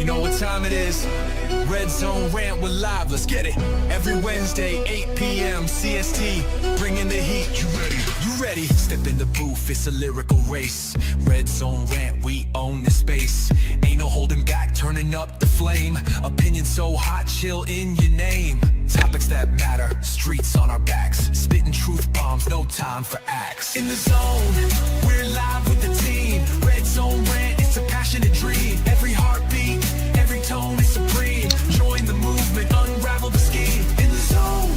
know what time it is. Red Zone Rant, we're live, let's get it. Every Wednesday, 8 p.m. CST, bringing the heat. You ready? You ready? Step in the booth, it's a lyrical race. Red Zone Rant, we own the space. Ain't no holding back, turning up the flame. Opinion so hot, chill in your name. Topics that matter, streets on our backs. Spitting truth bombs, no time for acts. In the zone, we're live with the team. Red Zone Rant, it's a passionate dream. Every heartbeat, every tone is supreme. Join the movement, unravel the scheme. In the zone,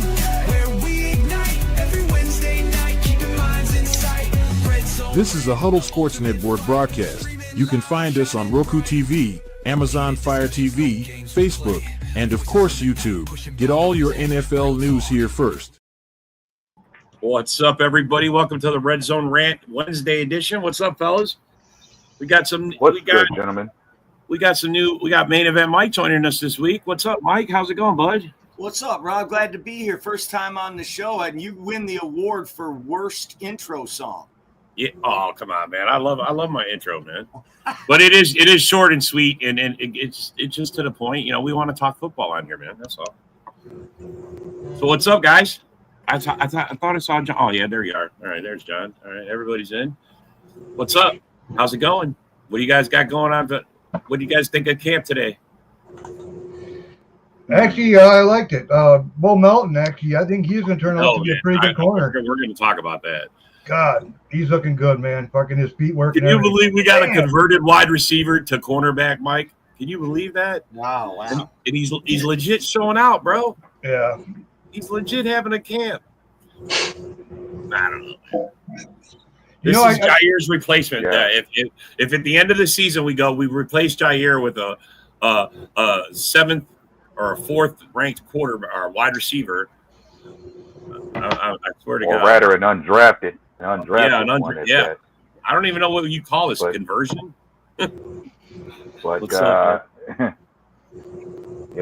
where we ignite. Every Wednesday night, keeping minds in sight. Red Zone. This is a Huddle Sports Network broadcast. You can find us on Roku TV, Amazon Fire TV, Facebook, and of course YouTube. Get all your NFL news here first. What's up, everybody? Welcome to the Red Zone Rant Wednesday edition. What's up, fellas? We got some. Good, gentlemen? We got main event Mike joining us this week. What's up, Mike? How's it going, bud? What's up, Rob? Glad to be here. First time on the show, and you win the award for worst intro song. Yeah. Oh, come on, man. I love my intro, man. But it is short and sweet, and it's just to the point. You know, we want to talk football on here, man. That's all. So what's up, guys? I thought I saw John. Oh yeah, there you are. All right, there's John. All right, everybody's in. What's up? How's it going? What do you guys got going on? What do you guys think of camp today? Actually, I liked it. Bo Melton, actually, I think he's going to turn out to be a pretty good corner. We're going to talk about that. God, he's looking good, man. Fucking his feet working. Can you believe we got a converted wide receiver to cornerback, Mike? Can you believe that? Wow. And he's legit showing out, bro. Yeah. He's legit having a camp. I don't know. This You know, is Jair's replacement. Yeah. If at the end of the season we replace Jair with a seventh or a fourth ranked wide receiver, I swear to God. Or rather, an undrafted. Yeah, one. Yeah. I don't even know what you call this, conversion. But What's up, yeah.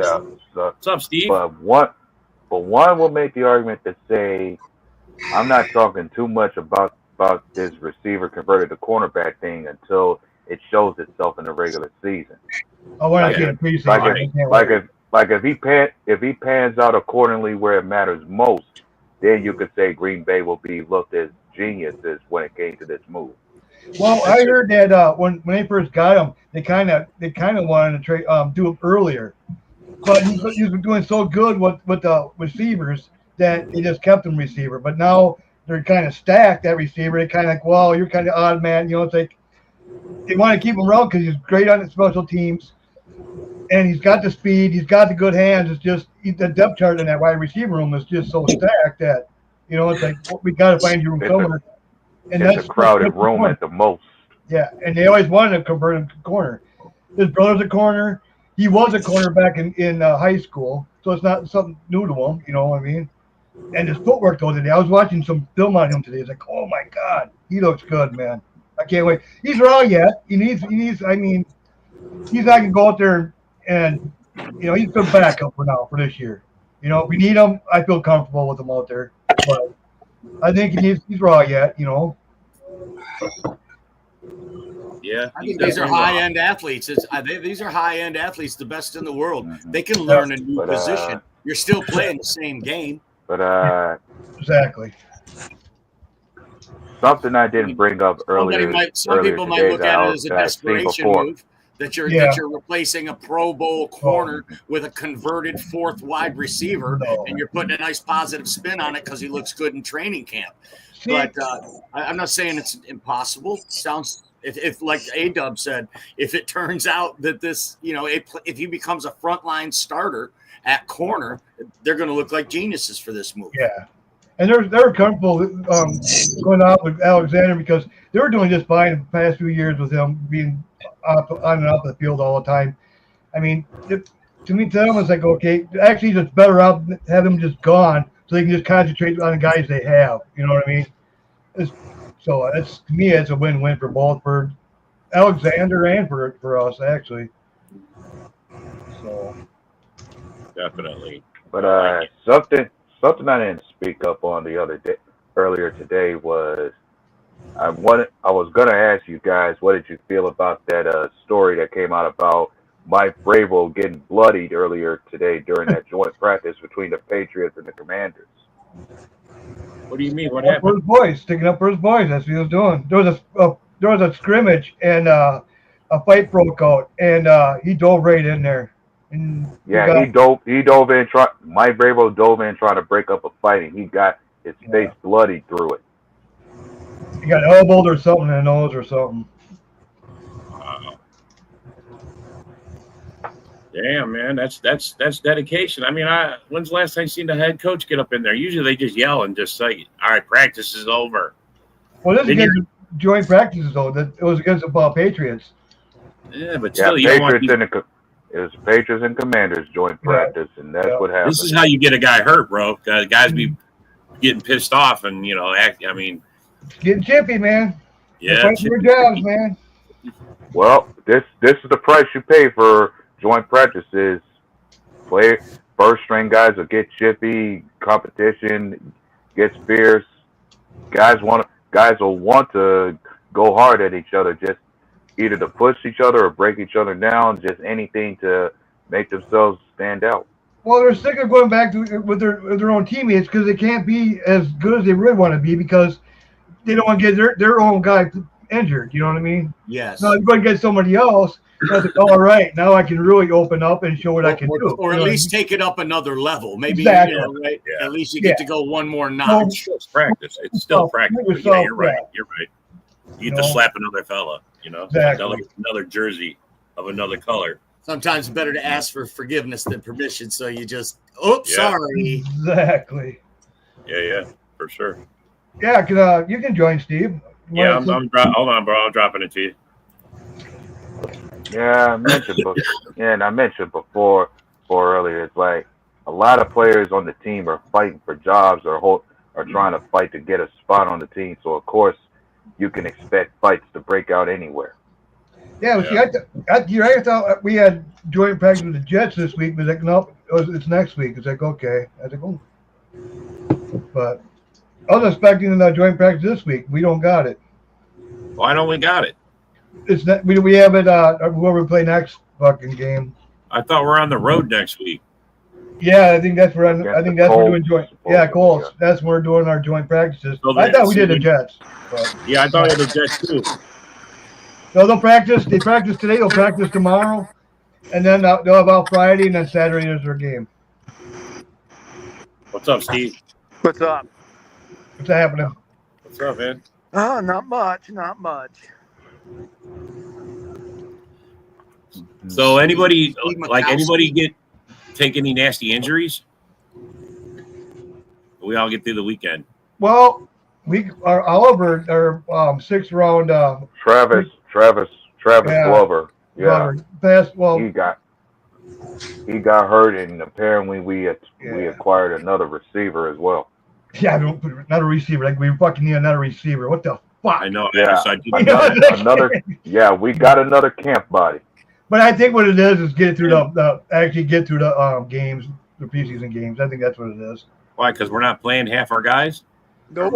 So, what's up, Steve? But one will make the argument to say, I'm not talking too much about this receiver converted to cornerback thing until it shows itself in the regular season. I want to get a preseason. If he pans out accordingly where it matters most, then you could say Green Bay will be looked as geniuses when it came to this move. Well, I heard that when they first got him, they kind of wanted to do him earlier, but he was doing so good with the receivers that they just kept him receiver. But now they're kind of stacked at receiver. They kind of like, well, you're kind of odd man. You know, it's like they want to keep him around because he's great on the special teams, and he's got the speed. He's got the good hands. It's just the depth chart in that wide receiver room is just so stacked that, you know, it's like we got to find your room somewhere. And it's a crowded room at the most. Yeah, and they always wanted to convert him to corner. His brother's a corner. He was a cornerback in high school, so it's not something new to him. You know what I mean? And his footwork though today, I was watching some film on him today. It's like, oh my God, he looks good, man. I can't wait. He's raw yet. He needs. I mean, he's not gonna go out there and you know, he's a good backup for now for this year. You know, if we need him, I feel comfortable with him out there. But I think he's raw yet. You know. Yeah, I think these are high-end athletes. These are high-end athletes, the best in the world. They can learn a new position. You're still playing the same game. But exactly. Something I didn't bring up earlier. Some people might look at it as a desperation move that you're replacing a Pro Bowl corner with a converted fourth wide receiver, and you're putting a nice positive spin on it because he looks good in training camp. But I'm not saying it's impossible. Sounds if like A-Dub said, if it turns out that this, you know, if he becomes a frontline starter at corner, they're going to look like geniuses for this move. Yeah, and they're comfortable going off with Alexander because they were doing just fine the past few years with him being on and off the field all the time. I mean, to them it's like, okay, actually just better out have him just gone so they can just concentrate on the guys they have. You know what I mean? To me, it's a win-win for both, for Alexander and for us actually. So definitely. But something I didn't speak up on earlier today was I was gonna ask you guys, what did you feel about that story that came out about Mike Vrabel getting bloodied earlier today during that joint practice between the Patriots and the Commanders. What do you mean? What For happened? his boys, sticking up for his boys. That's what he was doing. There was a scrimmage and a fight broke out, and he dove right in there. And Yeah, he dove in. Mike Vrabel dove in trying to break up a fight, and he got his face bloody through it. He got elbowed or something in the nose or something. Wow. Damn, man, that's dedication. I mean, when's the last time you seen the head coach get up in there? Usually they just yell and just say, "All right, practice is over." Well, this is against joint practices though. That it was against the Patriots. Yeah, but still, you don't want it was Patriots and Commanders joint practice, and that's what happened. This is how you get a guy hurt, bro. Guys be getting pissed off and getting chippy, man. Yeah, fighting for jobs, man. Well, this is the price you pay for joint practices. Play first string guys will get chippy, competition gets fierce. Guys will want to go hard at each other, just either to push each other or break each other down, just anything to make themselves stand out. Well, they're sick of going back with their own teammates because they can't be as good as they really want to be because they don't want to get their own guy injured. You know what I mean? Yes. No, you're going to get somebody else. All right, now I can really open up and show what I can do. Or at least take it up another level. Maybe exactly. Right? Yeah. At least you get to go one more notch. It's practice. It's still practice. Yeah, you're right. You're right. You get to slap another fella, exactly. another jersey of another color. Sometimes it's better to ask for forgiveness than permission. So you just, sorry. Exactly. Yeah, for sure. Yeah, you can join, Steve. Yeah, hold on, bro. I'm dropping it to you. Yeah, I mentioned before earlier. It's like a lot of players on the team are fighting for jobs or trying to fight to get a spot on the team. So of course, you can expect fights to break out anywhere. Yeah, see, I thought we had joint practice with the Jets this week. But like, no, it's next week. It's like, okay. I was like, oh. But I was expecting the joint practice this week. We don't got it. Why don't we got it? It's not, we have it whoever we play next fucking game. I thought we're on the road next week. Yeah, I think that's where we're doing joint. Yeah, Colts. Yeah. That's where we're doing our joint practices. So I thought we did the Jets. But, yeah, I thought we did the Jets too. So they'll practice. They practice today. They'll practice tomorrow, and then they'll have out Friday, and then Saturday is their game. What's up, Steve? What's up? What's happening? What's up, man? Oh, not much. Not much. So anybody take any nasty injuries? We all get through the weekend. Well, Oliver, our 6th round. Travis Glover. Yeah. He got hurt, and apparently we acquired another receiver as well. Yeah, not a receiver. Like we fucking need another receiver. What the fuck? I know. Yeah. Another. Yeah, we got another camp body. But I think what it is get through the games, the preseason games. I think that's what it is. Why? Because we're not playing half our guys. No,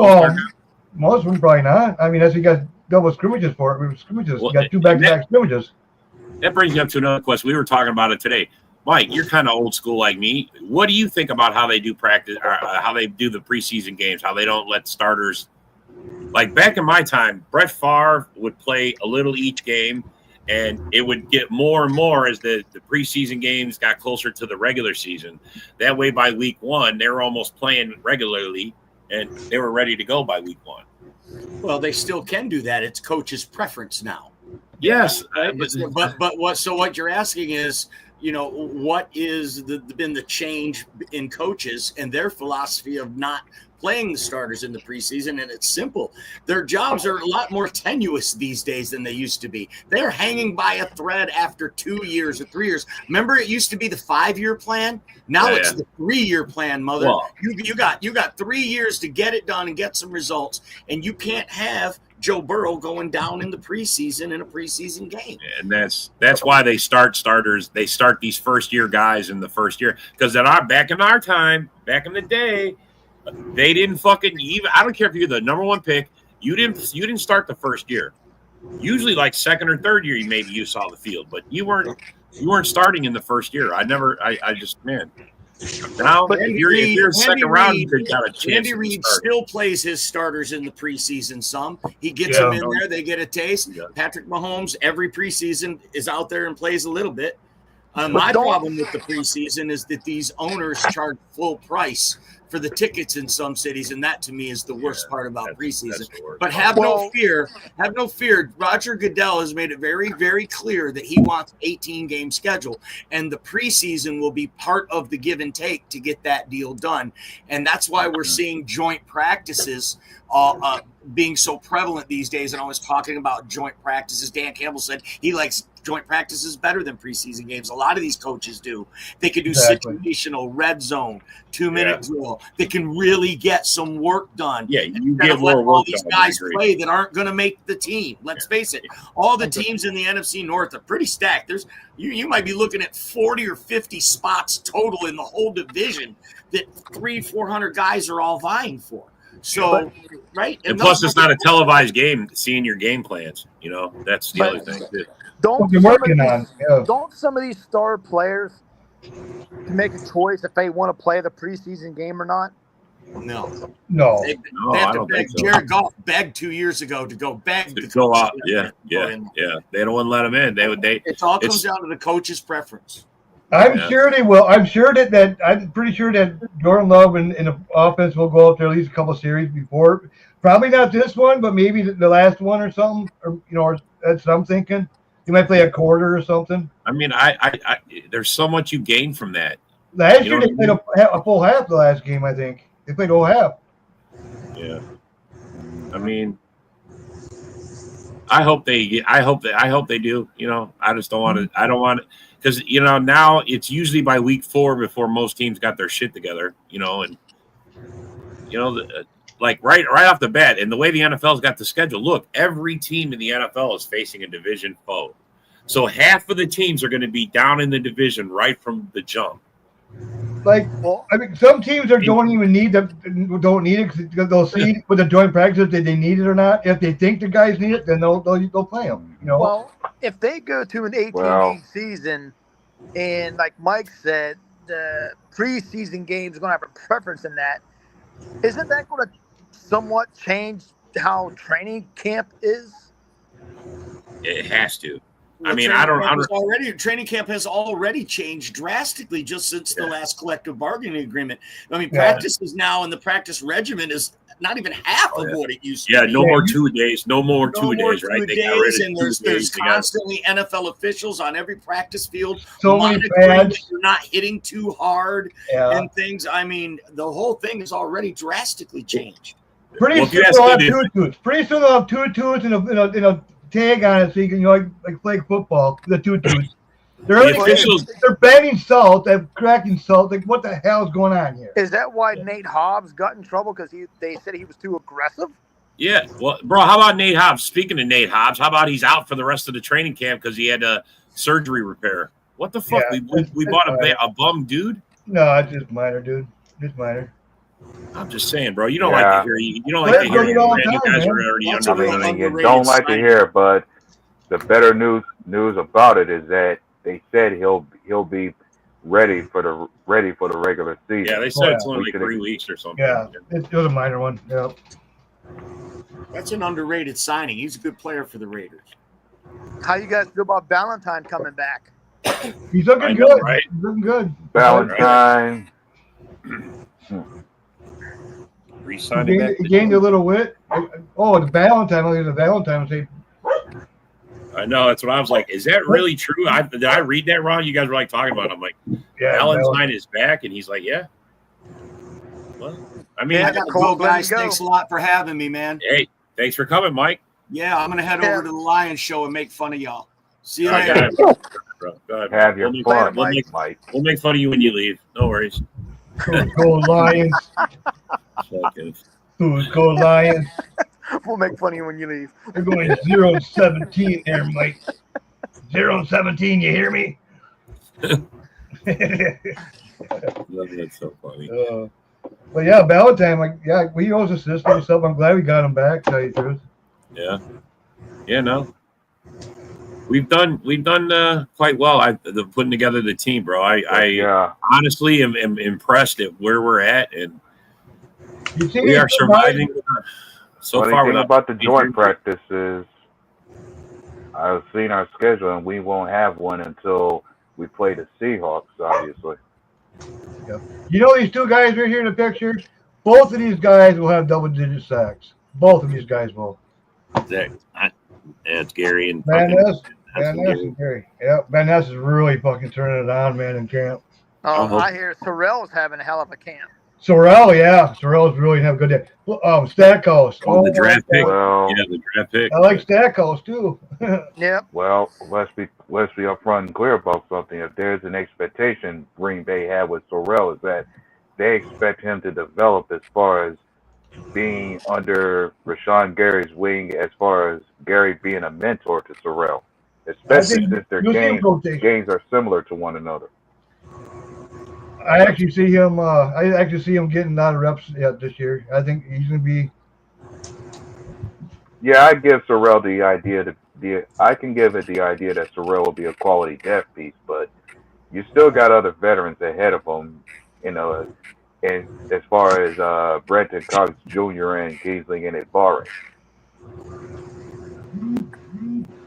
most of them probably not. I mean, that's you got double scrimmages for it. Scrimmages. You got 2 back-to-back scrimmages. That brings me up to another question. We were talking about it today. Mike, you're kind of old school like me. What do you think about how they do practice, or how they do the preseason games? How they don't let starters, like back in my time, Brett Favre would play a little each game, and it would get more and more as the preseason games got closer to the regular season. That way, by week 1, they were almost playing regularly, and they were ready to go by week 1. Well, they still can do that. It's coach's preference now. Yes, but what you're asking is, what is been the change in coaches and their philosophy of not playing the starters in the preseason? And it's simple. Their jobs are a lot more tenuous these days than they used to be. They're hanging by a thread after 2 years or 3 years. Remember, it used to be the 5-year plan. Now it's the 3-year plan, mother. Well, you got 3 years to get it done and get some results, and you can't have Joe Burrow going down in the preseason in a preseason game. And that's why they start starters. They start these first-year guys in the first year, because back in our time, back in the day, they didn't fucking even. I don't care if you're the number 1 pick. You didn't start the first year. Usually, like second or third year, maybe you saw the field, but you weren't starting in the first year. I just man. Now, if you're a second round, you could got a chance. Andy Reid still plays his starters in the preseason. Some he gets them in there, they get a taste. Yeah. Patrick Mahomes every preseason is out there and plays a little bit. My problem with the preseason is that these owners charge full price for the tickets in some cities, and that to me is the worst part about preseason. But have no fear. Roger Goodell has made it very, very clear that he wants 18-game schedule, and the preseason will be part of the give and take to get that deal done. And that's why we're seeing joint practices being so prevalent these days, and always talking about joint practices. Dan Campbell said he likes joint practices better than preseason games. A lot of these coaches do. They can do situational, red zone, 2-minute drill. They can really get some work done. Yeah, you get more work. All these guys play that aren't going to make the team. Let's face it. All the teams in the NFC North are pretty stacked. There's you might be looking at 40 or 50 spots total in the whole division that 300-400 guys are all vying for. So, right? And plus, it's not a televised game. Seeing your game plans, that's the other thing too. Don't some of these star players make a choice if they want to play the preseason game or not? No. They have to beg. So. Jared Goff begged 2 years ago to go beg to go out. Yeah. They don't want to let him in. It all comes down to the coach's preference. I'm sure they will. I'm pretty sure that Jordan Love and the offense will go out there at least a couple series before. Probably not this one, but maybe the last one or something. Or that's what I'm thinking. You might play a quarter or something. I mean, I there's so much you gain from that. Last year they played a full half the last game. I think they played a whole half. Yeah. I mean, I hope they do. I just don't want to. I don't want it. Because, now it's usually by week 4 before most teams got their shit together, and, like right off the bat, and the way the NFL's got the schedule, look, every team in the NFL is facing a division foe. So half of the teams are going to be down in the division right from the jump. Some teams don't even need don't need it because they'll see with the joint practice that they need it or not. If they think the guys need it, then they'll play them. Well, if they go to an 18-game season, and like Mike said, the preseason games are going to have a preference in that, isn't that going to somewhat change how training camp is? It has to. Well, training camp has already changed drastically just since the last collective bargaining agreement. I mean, practices now and the practice regimen is not even half of what it used to be. Yeah, no more 2 days. No more 2 days, right? And there's constantly NFL officials on every practice field monitoring that you're not hitting too hard and things. I mean, the whole thing has already drastically changed. Pretty soon they'll have 2 toots. Pretty soon they'll have 2 toots in a tag on it so you can like play football. The 2 toots. They're banning salt. They're cracking salt. Like, what the hell is going on here? Is that why Nate Hobbs got in trouble because they said he was too aggressive? Yeah. Well, bro, how about Nate Hobbs? Speaking of Nate Hobbs, how about he's out for the rest of the training camp because he had a surgery repair? What the fuck? We bought a bum dude? No, it's just minor, dude. Just minor. I'm just saying, bro. You don't like to hear you don't like to hear you guys are already you don't like to hear it, but the better news about it is that they said he'll be ready for the regular season. Yeah, they said it's only like 3 weeks or something. Yeah, it was a minor one. Yeah. That's an underrated signing. He's a good player for the Raiders. How you guys feel about Valentine coming back? He's looking good. Right? He's looking good. Valentine. He gained a little wit. Oh, it's Valentine. Look at the Valentine. I know, that's what I was like. Is that really true? Did I read that wrong? You guys were like talking about it. I'm like, Valentine is back, and he's like, yeah. Well, I mean, I got to go, guys. Thanks a lot for having me, man. Hey, thanks for coming, Mike. Yeah, I'm gonna head over to the Lions show and make fun of y'all. See you later. Go ahead. Have your fun, Mike. We'll make fun of you when you leave. No worries. Go Lions. Go Lions. We'll make fun of you when you leave. They're going 0-17 there, Mike. 0-17, you hear me? That's so funny. But yeah, Valentine, he owes a system and stuff. I'm glad we got him back, to tell you the truth. Yeah. Yeah, no. We've done quite well. Putting together the team, bro. I honestly am impressed at where we're at, and we are surviving so far. The thing about the joint practice is, I've seen our schedule, and we won't have one until we play the Seahawks, obviously. Yeah. You know these two guys right here in the picture? Both of these guys will have double-digit sacks. Both of these guys will. It's Gary and Van Ness and Gary. Yeah, Van Ness is really fucking turning it on, man, in camp. I hear Sorrell's having a hell of a camp. Sorrell, yeah. Sorrell's really have a good day. Stackhouse. The draft pick. The draft pick. I like Stackhouse, too. Yep. Well, let's be upfront and clear about something. If there's an expectation Green Bay had with Sorrell, is that they expect him to develop as far as being under Rashawn Gary's wing, as far as Gary being a mentor to Sorrell, especially since their games are similar to one another. I actually see him getting a lot of reps this year. I think he's going to be. Yeah, I give Sorrell the idea I can give it the idea that Sorrell will be a quality depth piece, but you still got other veterans ahead of him, and as far as Brenton Cox Jr. and Kiesling and Ibarra.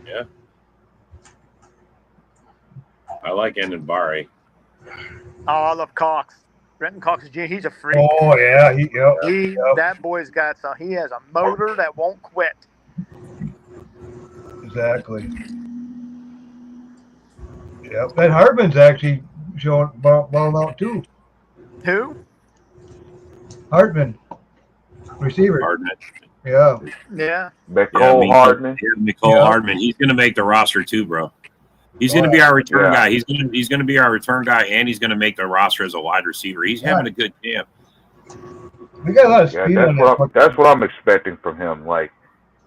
Yeah. I like Ibarra. Oh, I love Cox. Brenton Cox Jr. He's a freak. Oh yeah, that boy's got some. He has a motor that won't quit. Exactly. Yep. And Hartman's actually showing balling out too. Who? Hartman, receiver. Hartman. Yeah. Yeah. Nicole Hardman. Hardman. He's going to make the roster too, bro. He's going to be our return guy. He's going to be our return guy, and he's going to make the roster as a wide receiver. He's having a good camp. We got a lot of speed on that. That's what I'm expecting from him. Like,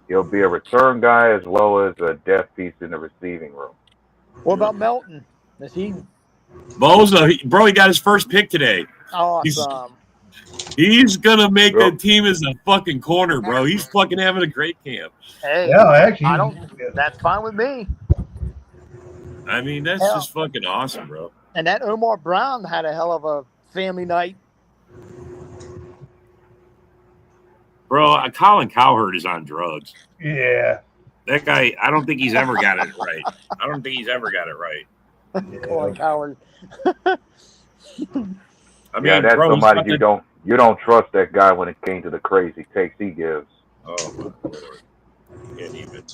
he'll be a return guy as well as a depth piece in the receiving room. What about Melton? Is he? Boza, bro, he got his first pick today. Awesome. He's going to make the team as a fucking corner, bro. He's fucking having a great camp. Hey, yeah, actually. That's fine with me. I mean, that's just fucking awesome, bro. And that Omar Brown had a hell of a family night. Bro, Colin Cowherd is on drugs. Yeah. That guy, I don't think he's ever got it right. Colin Cowherd. I mean, that's somebody you don't trust that guy when it came to the crazy takes he gives. Oh, my Lord. Can't even.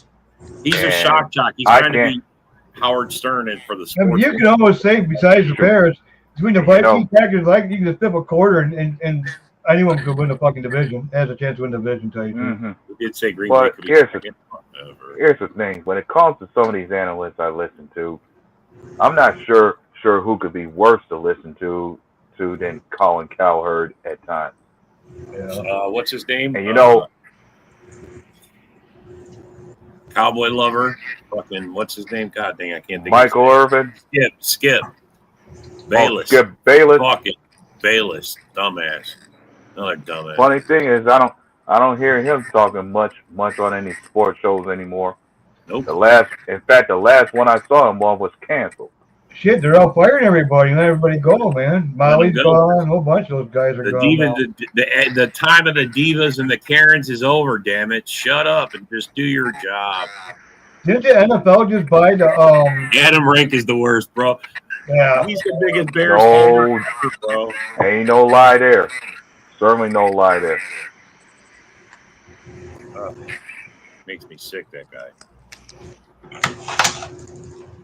He's a shock jock. He's trying to be Howard Stern for the sports. You can almost say, besides the Bears, between the Vikings, Packers, you can flip a quarter and anyone could win the fucking division. Has a chance to win the division, tell you. Mm-hmm. We did say Green Bay could be here's the thing. When it comes to some of these analysts I listen to, I'm not sure who could be worse to listen to than Colin Cowherd at times. Yeah. What's his name? And Cowboy Lover. Fucking what's his name? God dang, I can't think. Michael Irvin. Skip. Bayless. Skip Bayless. Fucking Bayless. Dumbass. Another dumbass. Funny thing is, I don't hear him talking much on any sports shows anymore. Nope. The last one I saw him on was canceled. Shit, they're all firing everybody. Let everybody go, man. Molly's gone. A whole bunch of those guys are gone. The time of the divas and the Karens is over, damn it. Shut up and just do your job. Didn't the NFL just buy the Adam Rank is the worst, bro. Yeah. He's the biggest Bears fan, bro. Ain't no lie there. Certainly no lie there. Makes me sick, that guy.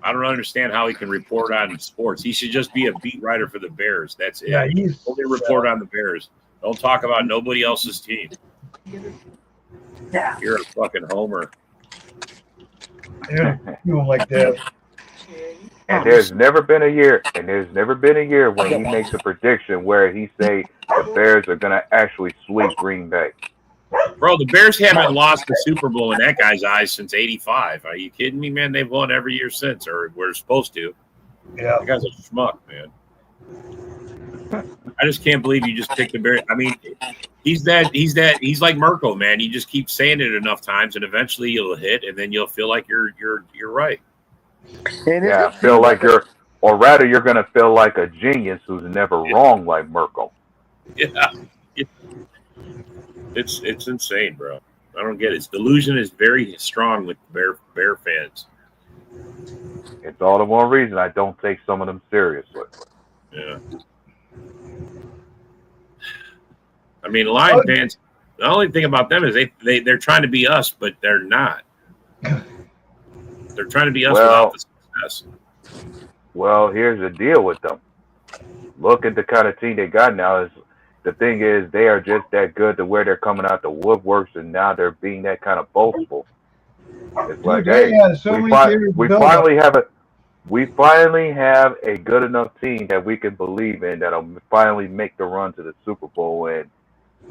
I don't understand how he can report on sports. He should just be a beat writer for the Bears. That's it. Yeah, only report on the Bears. Don't talk about nobody else's team. Yeah. You're a fucking homer. Yeah, do him like that. And there's never been a year when he makes a prediction where he say the Bears are gonna actually sweep Green Bay. Bro, the Bears haven't lost the Super Bowl in that guy's eyes since '85. Are you kidding me, man? They've won every year since, or we're supposed to. Yeah. That guy's a schmuck, man. I just can't believe you just picked the Bears. I mean, He's like Merkel, man. You just keep saying it enough times, and eventually you'll hit, and then you'll feel like you're right. Yeah, feel like you're gonna feel like a genius who's never wrong, like Merkel. Yeah, it's insane, bro. I don't get it. It's delusion is very strong with Bear fans. It's all the one reason I don't take some of them seriously. Yeah. I mean, Lion fans, the only thing about them is they're trying to be us, but they're not. They're trying to be us without the success. Well, here's the deal with them. Look at the kind of team they got now. The thing is, they are just that good to where they're coming out the woodworks, and now they're being that kind of boastful. It's like, hey, we finally have a good enough team that we can believe in that'll finally make the run to the Super Bowl. And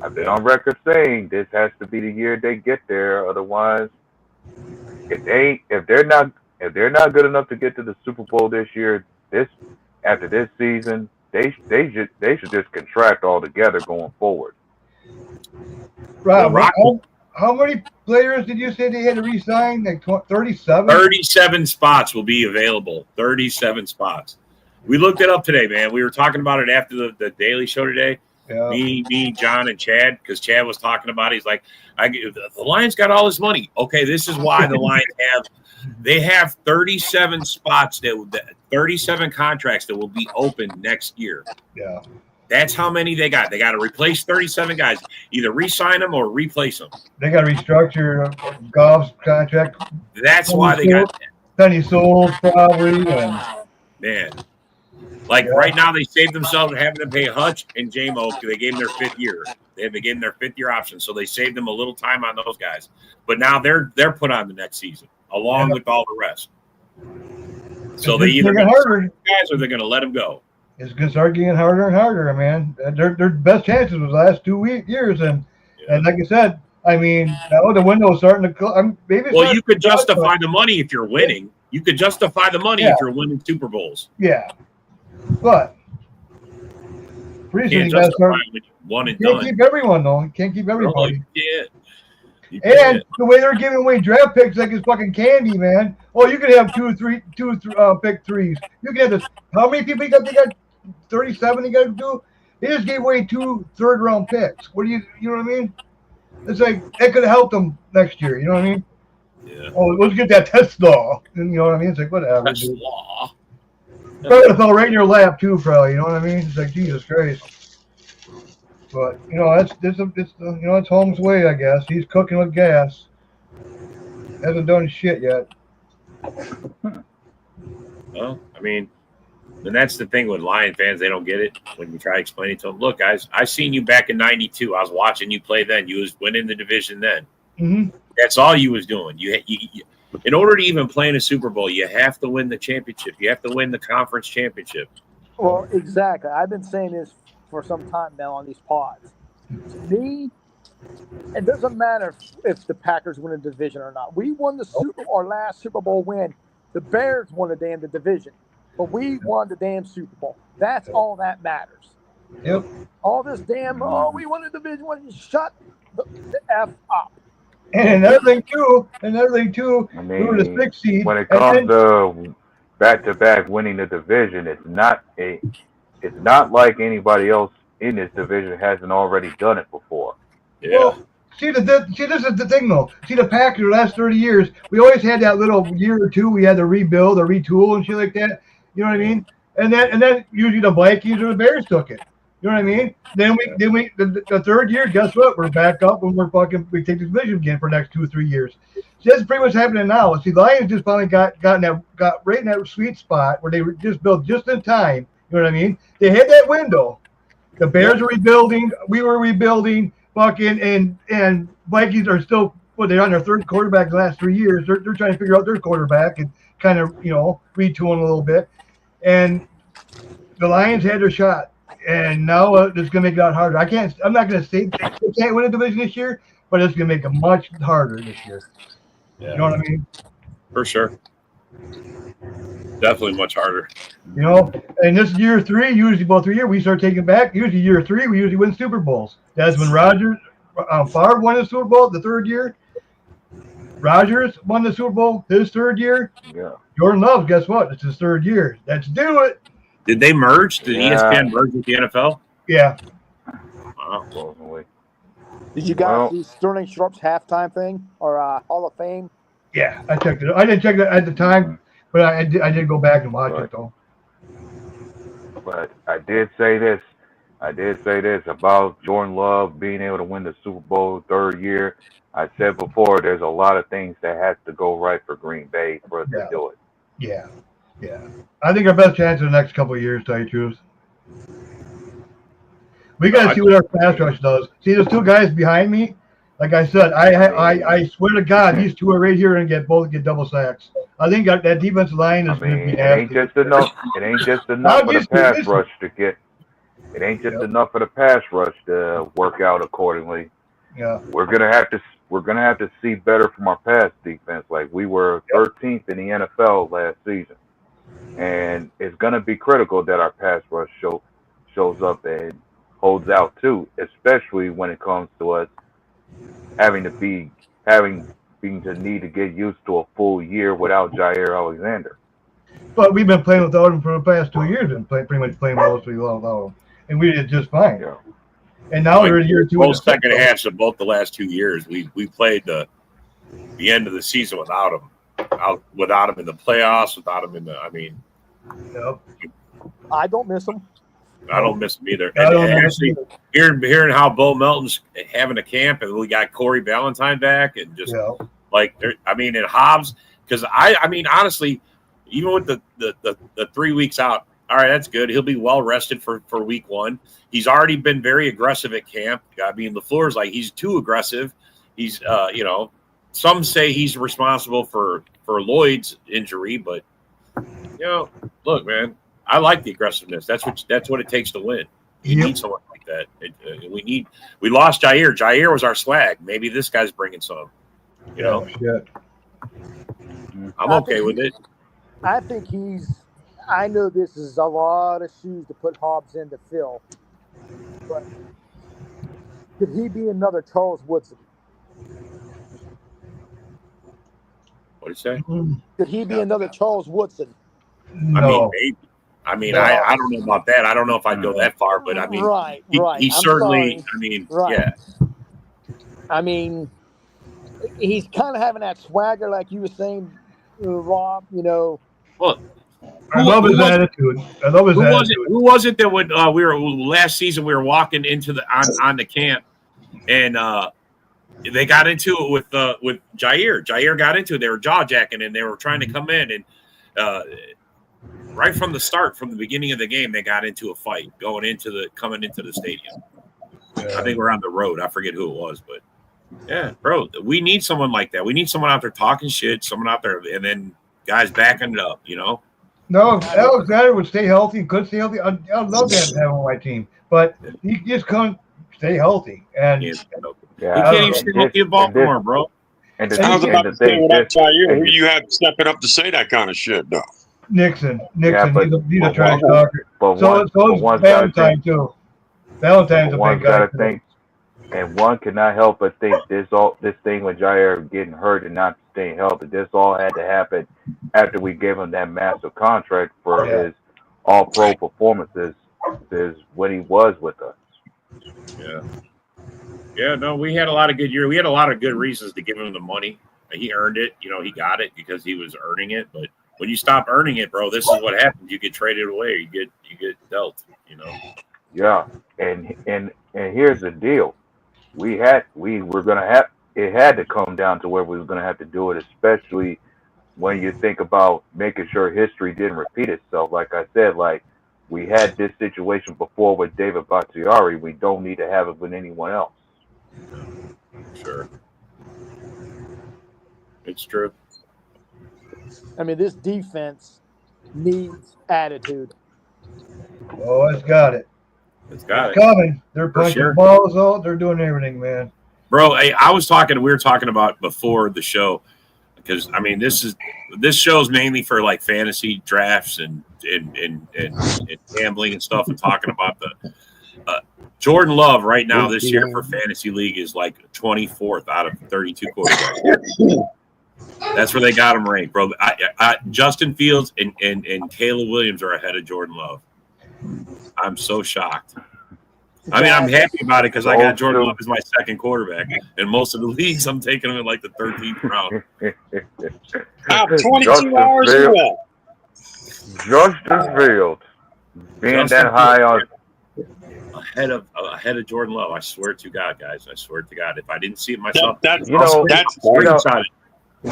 I've been on record saying this has to be the year they get there. Otherwise, if they're not good enough to get to the Super Bowl this year, after this season, they should just contract altogether going forward. Rob, how many players did you say they had to re-sign? Like 37? 37 spots will be available. 37 spots. We looked it up today, man. We were talking about it after the Daily Show today. Yeah. Me, John, and Chad, because Chad was talking about it. He's like, the Lions got all this money. Okay, this is why the Lions have 37 spots 37 contracts that will be open next year. Yeah. That's how many they got. They got to replace 37 guys, either re-sign them or replace them. They got to restructure Goff's contract. That's why they got that. Penny Souls probably. Man. Right now, they saved themselves having to pay Hutch and J-Mo because they gave them their 5th year. They gave them their 5th year option, so they saved them a little time on those guys. But now they're put on the next season, along with all the rest. So they either guys or they're going to let them go. It's going to start getting harder and harder, man. Their best chances was the last 2 years, and like I said, I mean, now the window's starting to close. Well, you could justify the money if you're winning. You could justify the money if you're winning Super Bowls. Yeah, but pretty soon you got to start. One and done. Can't keep everyone though. You can't keep everybody. You and the way they're giving away draft picks like it's fucking candy, man. Oh, you can have two pick threes. You can have this. How many people you got? They got 37. You got to do. They just gave away 2 third-round picks. What do you know what I mean? It's like that could have helped them next year. You know what I mean? Yeah. Oh, let's get that test law. You know what I mean? It's like whatever. Test law. Probably fell right in your lap too, probably. You know what I mean? It's like Jesus Christ. But it's Holmes' way, I guess. He's cooking with gas. Hasn't done shit yet. Well, I mean, and that's the thing with Lion fans. They don't get it when you try to explain it to them. Look, guys, I seen you back in '92. I was watching you play then. You was winning the division then. Mm-hmm. That's all you was doing. You in order to even play in a Super Bowl, you have to win the championship. You have to win the conference championship. Well, exactly. I've been saying this for some time now on these pods. To me, it doesn't matter if the Packers win a division or not. We won our last Super Bowl win. The Bears won the division, but we won the damn Super Bowl. That's all that matters. Yep. All this damn, we won the division. Shut the F up. And another thing too, I mean, we were the 6th seed. When it comes to back-to-back winning the division, it's not like anybody else in this division hasn't already done it before. Yeah. Well, see, this is the thing though. See, the Packers the last 30 years, we always had that little year or two we had to rebuild or retool and shit like that. You know what I mean? And then usually the Vikings or the Bears took it. You know what I mean? Then we the third year, guess what? We're back up and we take the division again for the next 2 or 3 years. So that's pretty much happening now. See, the Lions just finally got right in that sweet spot where they were just built just in time. You know what I mean? They had that window. The Bears were rebuilding. We were rebuilding. And Vikings are still they're on their 3rd quarterback the last 3 years. They're trying to figure out their quarterback and kind of retooling a little bit. And the Lions had their shot. And now it's going to make it a lot harder. I'm not going to say they can't win a division this year, but it's going to make it much harder this year. Yeah. You know what I mean? For sure. Definitely much harder. You know, and this year 3, usually about 3 years, we start taking back. Usually year 3, we usually win Super Bowls. That's when Favre won the Super Bowl the 3rd year. Rodgers won the Super Bowl his 3rd year. Yeah. Jordan Love, guess what? It's his 3rd year. Let's do it. Did they merge? Did ESPN merge with the NFL? Yeah. Wow. Did you guys see Sterling Sharp's halftime thing or Hall of Fame? Yeah, I checked it. I didn't check that at the time, but I did go back and watch it though. But I did say this about Jordan Love being able to win the Super Bowl 3rd year. I said before, there's a lot of things that has to go right for Green Bay for us to do it. Yeah. I think our best chance in the next couple of years, to tell you the truth. We got to see what our pass rush does. See those 2 guys behind me? Like I said, I swear to God, these 2 are right here and get double sacks. I think that defensive line is going to be nasty. It ain't just enough for the pass rush to get. It ain't just enough for the pass rush to work out accordingly. Yeah, we're gonna have to see better from our pass defense. Like we were 13th in the NFL last season, and it's gonna be critical that our pass rush shows up and holds out too, especially when it comes to us having to need to get used to a full year without Jair Alexander. But we've been playing without him for the past 2 years and pretty much playing mostly without him, and we did just fine. Yeah. And now we're in year 2. Both second halves of both the last 2 years, we played the end of the season without him, without him in the playoffs, without him in the. I mean, I don't miss him. I don't miss him either. And actually, hearing how Bo Melton's having a camp, and we got Corey Ballantyne back, and just and Hobbs, because I mean, honestly, even with the 3 weeks out, all right, that's good. He'll be well rested for week 1. He's already been very aggressive at camp. I mean, LaFleur's like he's too aggressive. He's some say he's responsible for Lloyd's injury, but look, man. I like the aggressiveness. That's what it takes to win. You need someone like that. We lost Jair. Jair was our swag. Maybe this guy's bringing some. I'm okay with it. I think I know this is a lot of shoes to put Hobbs in to fill, but could he be another Charles Woodson? What did you say? Could he be another Charles Woodson? No. I mean, maybe. I mean, no. I don't know about that. I don't know if I'd go that far, but I mean, he certainly. Sorry. I mean, yeah. I mean, he's kind of having that swagger, like you were saying, Rob. Well, I love his attitude. Who was it that would last season we were walking into on the camp, and they got into it with Jair. Jair got into it. They were jaw jacking, and they were trying to come in and. Right from the start, from the beginning of the game, they got into a fight coming into the stadium. I think we're on the road. I forget who it was, but yeah, bro, we need someone like that. We need someone out there talking shit, someone out there, and then guys backing it up. No, if Alexander would stay healthy, could stay healthy, I'd love to have him on my team, but he just can't stay healthy. And he can't even stay healthy in Baltimore, bro. And I was about to say, without Jair, who you have stepping up to say that kind of shit, though? Nixon, he's a trash talker. So is Valentine too. Valentine's a big guy. And one cannot help but think this thing with Jair getting hurt and not staying healthy. This all had to happen after we gave him that massive contract for his all-pro performances. Is when he was with us. Yeah. No, we had a lot of good years. We had a lot of good reasons to give him the money. He earned it. He got it because he was earning it, but. When you stop earning it, bro, this is what happens. You get traded away. You get dealt. Yeah, and here's the deal. It had to come down to where we were gonna have to do it, especially when you think about making sure history didn't repeat itself. Like I said, like we had this situation before with David Bakhtiari. We don't need to have it with anyone else. Sure, it's true. I mean, this defense needs attitude. Oh, it's got it. It's coming. They're punching balls out. They're doing everything, man. Bro, we were talking about before the show, because I mean this show's mainly for like fantasy drafts and gambling and stuff, and talking about the Jordan Love right now this year for fantasy league is like 24th out of 32 quarterbacks. That's where they got him ranked, bro. Justin Fields and Caleb Williams are ahead of Jordan Love. I'm so shocked. I mean, I'm happy about it because I got Jordan Love as my second quarterback. In most of the leagues, I'm taking him in like the 13th round. 22 hours in a Justin Fields being that high on ahead of Jordan Love. I swear to God, guys. I swear to God. If I didn't see it myself, that's screenshot it. I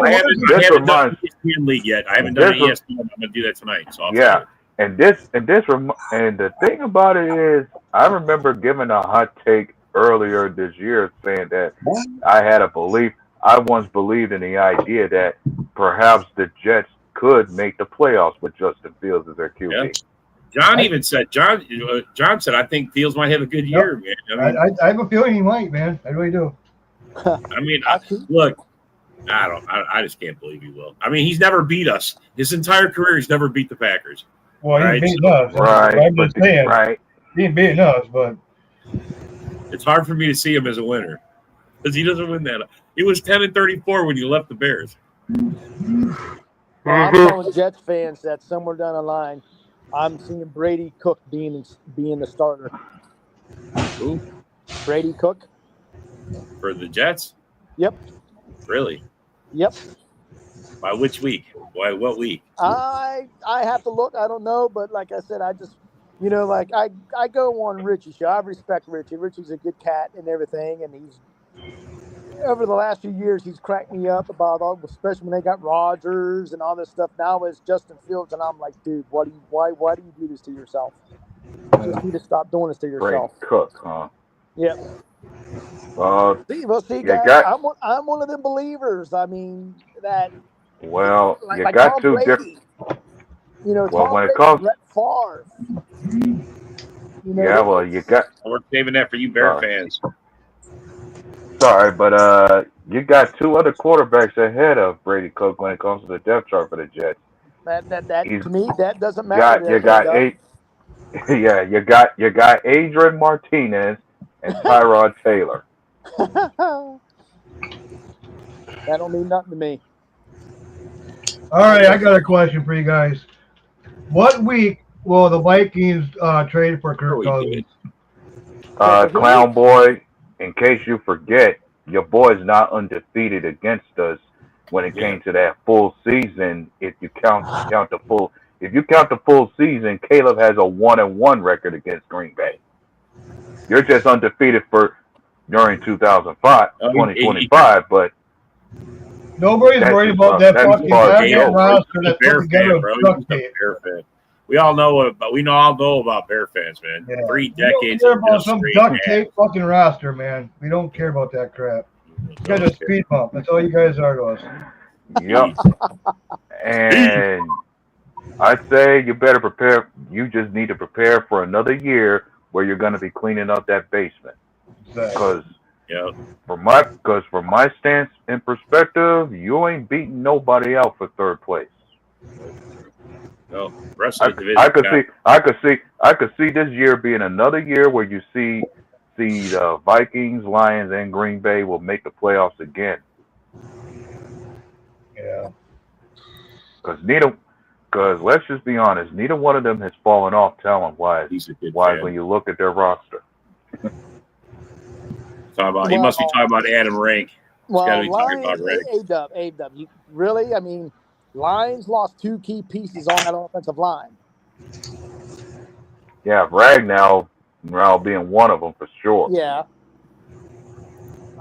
haven't done ESPN league yet. I haven't done an ESPN. I'm gonna do that tonight. So and the thing about it is, I remember giving a hot take earlier this year saying that I once believed in the idea that perhaps the Jets could make the playoffs with Justin Fields as their QB. Yeah. John even said, John said, I think Fields might have a good year, man. I have a feeling he might, man. I really do. I mean, look, I just can't believe he will. I mean, he's never beat us. His entire career, he's never beat the Packers. Well, he's beating us. I'm just saying. Right. He ain't beating us, but it's hard for me to see him as a winner because he doesn't win that. He was 10-34 when you left the Bears. Well, I'm telling Jets fans that somewhere down the line, I'm seeing Brady Cook being the starter. Who? Brady Cook. For the Jets? Yep. Really? Yep. By which week? Why? What week? I have to look. I don't know, but like I said, I just, like I go on Richie's show. I respect Richie. Richie's a good cat and everything, and he's over the last few years he's cracked me up about all, especially when they got Rodgers and all this stuff. Now it's Justin Fields, and I'm like, dude, why do you do this to yourself? You need to stop doing this to yourself. Great Cook, huh? Yep. See, guys, I'm one of them believers. I mean that. Well, like, you like got Tom two Brady. different. Tom when it Brady, comes, Brett Favre. you got. We're saving that for you Bear fans. Sorry, but you got two other quarterbacks ahead of Brady Cook when it comes to the depth chart for the Jets. That to me, that doesn't matter. You got Adrian Martinez and Tyrod Taylor. That don't mean nothing to me. all right, I got a question for you guys. What week will the Vikings trade for Kirk Cousins? Clown boy, in case you forget, your boy's not undefeated against us when it came to that full season. If you count the full season, Caleb has a 1-1 record against Green Bay. You're just undefeated during 2025, but nobody's worried about that fucking roster that's put together with duct tape. We all know about Bear fans, man. Yeah. 3 decades. We don't care about some duct tape fucking roster, man. We don't care about that crap. You guys are speed bump. That's all you guys are to us. Yep. And I'd say you better prepare. You just need to prepare for another year where you're going to be cleaning up that basement. Because from my stance and perspective, you ain't beating nobody out for third place. No, rest of the division. I could see this year being another year where you see the Vikings, Lions, and Green Bay will make the playoffs again. Yeah. Because let's just be honest, neither one of them has fallen off talent-wise. When you look at their roster. He must be talking about Adam Rank. A-Dub, you really? I mean, Lions lost 2 key pieces on that offensive line. Yeah, Ragnow being one of them for sure. Yeah.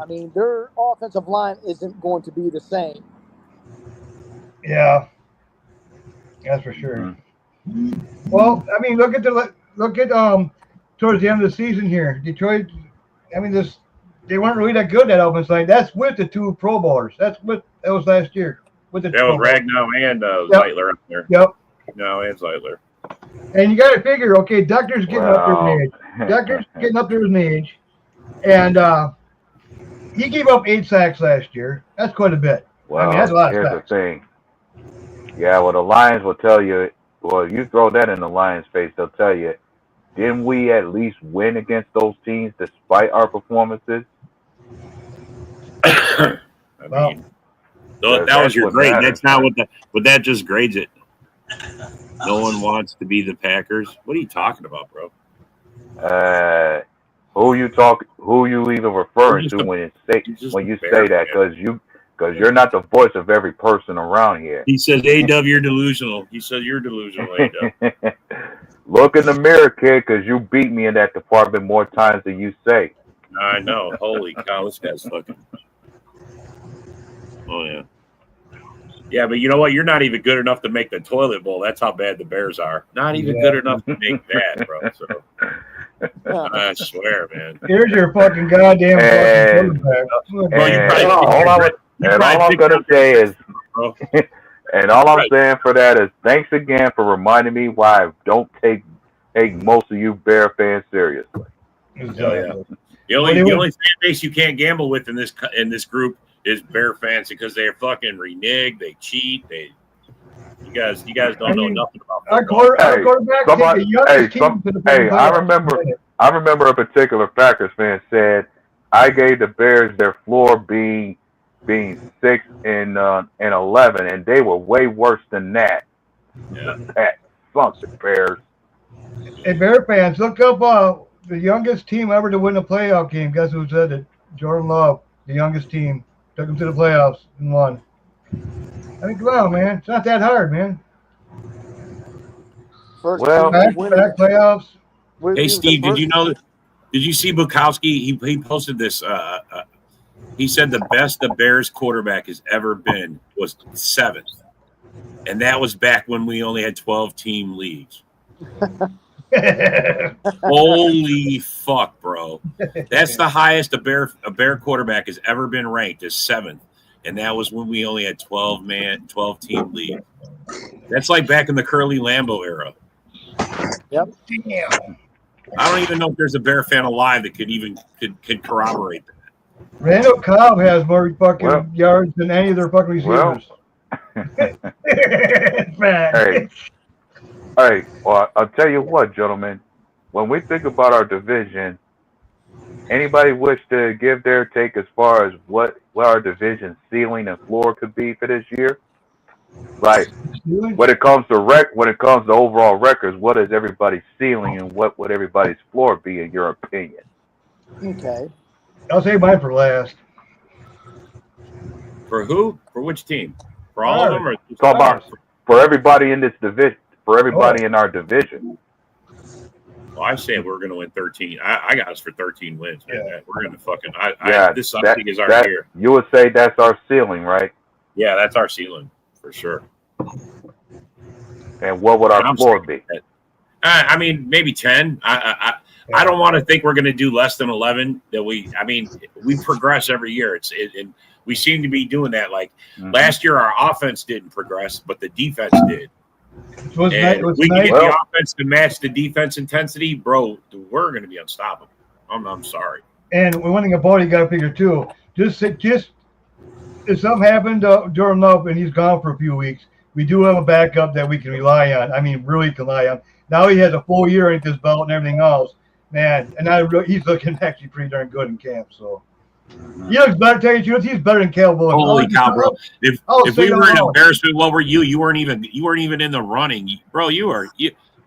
I mean, their offensive line isn't going to be the same. Yeah. That's for sure. Mm-hmm. Well, I mean, look at towards the end of the season here. Detroit, I mean, they weren't really that good, that offensive line. That's with the 2 Pro Bowlers. That was last year. With the that was Ragnow and Zeitler up there. Yep. No, and Zeitler. And you got to figure, okay, Ducker's getting up there in age. Ducker's getting up there in age. And he gave up 8 sacks last year. That's quite a bit. Well, that's a lot of here's facts. the thing. Yeah, well, the Lions will tell you. Well, you throw that in the Lions' face, they'll tell you, didn't we at least win against those teams despite our performances? I mean, that was your grade. Matters, that's not what that just grades it. No one wants to be the Packers. What are you talking about, bro? Who you even referring to when you say that? Because you're not the voice of every person around here. He says, "A-Dub, you're delusional." He says, "You're delusional, A-Dub." Look in the mirror, kid, because you beat me in that department more times than you say. I know. Holy cow, this guy's fucking. Oh yeah. Yeah, but you know what? You're not even good enough to make the toilet bowl. That's how bad the Bears are. Not even good enough to make that, bro. So I swear, man. Here's your fucking goddamn fucking quarterback. All I'm gonna say is, and all I'm saying for that is, thanks again for reminding me why I don't take most of you Bear fans seriously. Yeah. The only fan base you can't gamble with in this group is Bear fans because they're fucking renege, they cheat, you guys don't know nothing about football. Our quarterback take the youngest team to the playoffs. I remember a particular Packers fan said, I gave the Bears their floor being 6 and 11, and they were way worse than that. Yeah. That fuck the Bears. Hey, Bear fans, look up the youngest team ever to win a playoff game. Guess who said it? Jordan Love, the youngest team. Took them to the playoffs and won. I mean, come on, man. It's not that hard, man. Back playoffs. Hey, Steve, did you see Bukowski? He posted this. He said the best the Bears quarterback has ever been was 7th. And that was back when we only had 12-team leagues. Holy fuck, bro. That's the highest a Bear quarterback has ever been ranked, is 7th. And that was when we only had 12-team league. That's like back in the Curly Lambeau era. Yep. Damn. I don't even know if there's a Bear fan alive that could corroborate that. Randall Cobb has more fucking yards than any of their fucking receivers. Hey, well, I'll tell you what, gentlemen. When we think about our division, anybody wish to give their take as far as what our division ceiling and floor could be for this year? Like, when it comes to overall records, what is everybody's ceiling and what would everybody's floor be in your opinion? Okay. I'll say mine for last. For who? For which team? For all of them? Or talk about for everybody in this division. For everybody in our division. Well, I say we're going to win 13. I got us for 13 wins, man. Yeah. We're going to fucking. This think is our year. You would say that's our ceiling, right? Yeah, that's our ceiling for sure. And what would our floor be? I mean, maybe 10. I don't want to think we're going to do less than 11. We progress every year. And we seem to be doing that. Like last year, our offense didn't progress, but the defense did. We can get the offense to match the defense intensity, bro. We're going to be unstoppable. I'm sorry. And one thing about it, you got to figure too. Just if something happened to Jordan Love and he's gone for a few weeks, we do have a backup that we can rely on. I mean, really can rely on. Now he has a full year in his belt and everything else, man. And he's looking actually pretty darn good in camp. So he looks better. Tell you, he's better than Caleb Williams. Holy cow, bro! If we were in embarrassment, what were you? You weren't even in the running, bro.